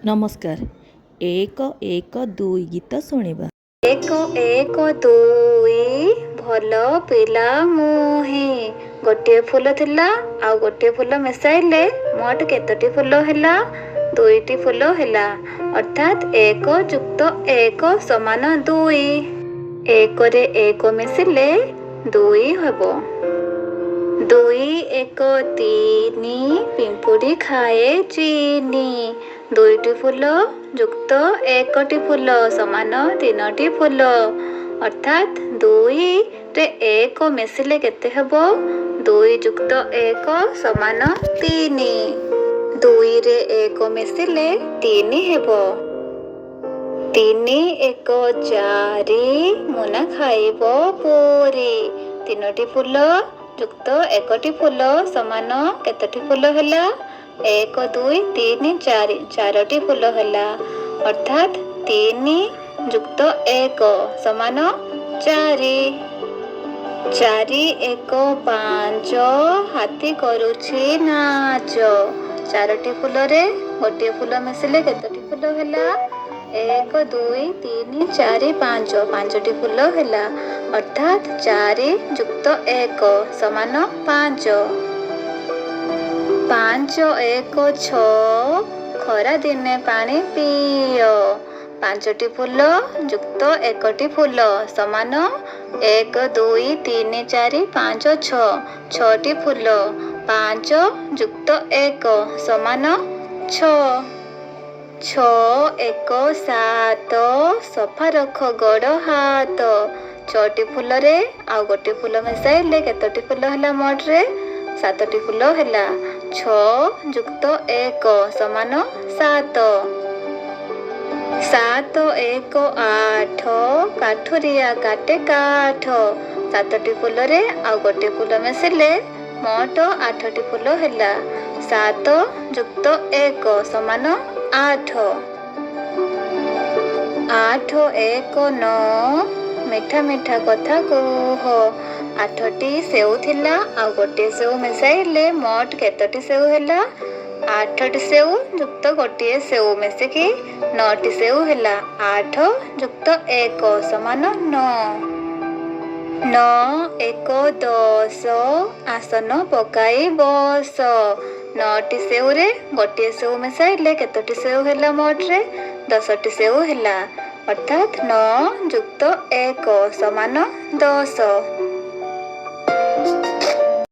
ନମସ୍କାର। 1 1 2 ଗୀତ ଶୁଣିବା। 1 1 2 ଭଲ ପିଲା ମୁହିଁ। ଗୋଟିଏ ଫୁଲ ଥିଲା ଆଉ ଗୋଟିଏ ଫୁଲ ମିଶାଇଲେ ମୋଟ କେତୋଟି ଫୁଲ ହେଲା? 2ଟି ଫୁଲ ହେଲା। ଅର୍ଥାତ୍ 1 ଯୁକ୍ତ 1 ସମାନ 2। 1ରେ 1 ମିଶିଲେ 2 ହେବ। 2 1 3 ପିମ୍ପୁଡ଼ି ଖାଏ ଚିନି। 2ଟି ଫୁଲ ଯୁକ୍ତ 1ଟି ଫୁଲ ସମାନ 3ଟି ଫୁଲ। ଅର୍ଥାତ୍ 2ରେ 1 ମିଶିଲେ କେତେ ହେବ? 2 ଯୁକ୍ତ 1 ସମାନ 3। 2ରେ 1 ମିଶିଲେ 3 ହେବ। 3 1 4 ମୁନା ଖାଇବ ପୁରି। 3ଟି ଫୁଲ ଯୁକ୍ତ 1ଟି ଫୁଲ ସମାନ କେତୋଟି ଫୁଲ ହେଲା? 1 2 3 4 4ଟି ଫୁଲ ହେଲା। ଅର୍ଥାତ୍ 3 ଯୁକ୍ତ 1 ସମାନ 4। 4 1 5 ହାତୀ କରୁଛି ନାଚ। 4ଟି ଫୁଲରେ ଗୋଟିଏ ଫୁଲ ମିଶିଲେ କେତୋଟି ଫୁଲ ହେଲା? 1 2 3 4 5 5ଟି ଫୁଲ ହେଲା। ଅର୍ଥାତ୍ 4 ଯୁକ୍ତ 1 ସମାନ 5। 5 1 6 ଖରା ଦିନେ ପାଣି ପିଅ। 5ଟି ଫୁଲ ଯୁକ୍ତ 1ଟି ଫୁଲ ସମାନ 1 2 3 4 5 6 6ଟି ଫୁଲ। 5 ଯୁକ୍ତ 1 ସମାନ 6। 6 1 7 ସଫା ରଖ ଗୋଡ଼ ହାତ। 6ଟି ଫୁଲରେ ଆଉ ଗୋଟିଏ ଫୁଲ ମିଶାଇଲେ କେତୋଟି ଫୁଲ ହେଲା ମୋଟରେ? 7ଟି ଫୁଲ ହେଲା। 6 ଯୁକ୍ତ 1 ସମାନ 7। 7 1 8 କାଠୁରିଆ କାଟେ କାଠ। 7ଟି ଫୁଲରେ ଆଉ ଗୋଟିଏ ଫୁଲ ମିଶିଲେ ମୋଟ 8ଟି ଫୁଲ ହେଲା। 7 ଯୁକ୍ତ 1 ସମାନ 8। 8 1 9 ମିଠା ମିଠା କଥା କୁହ। 8ଟି ସେଉ ଥିଲା ଆଉ ଗୋଟିଏ ସେଉ ମିଶାଇଲେ ମୋଟ କେତୋଟି ସେଉ ହେଲା? 8ଟି ସେଉ ଯୁକ୍ତ ଗୋଟିଏ ସେଉ ମିଶିକି 9ଟି ସେଉ ହେଲା। 8 ଯୁକ୍ତ 1 ସମାନ 9। 9 1 10 ଆସନ ପକାଇ ବସ। 9ଟି ସେଉରେ ଗୋଟିଏ ସେଉ ମିଶାଇଲେ କେତୋଟି ସେଉ ହେଲା ମୋଟରେ? 10ଟି ସେଉ ହେଲା। ଅର୍ଥାତ୍ 9 ଯୁକ୍ତ 1 ସମାନ 10।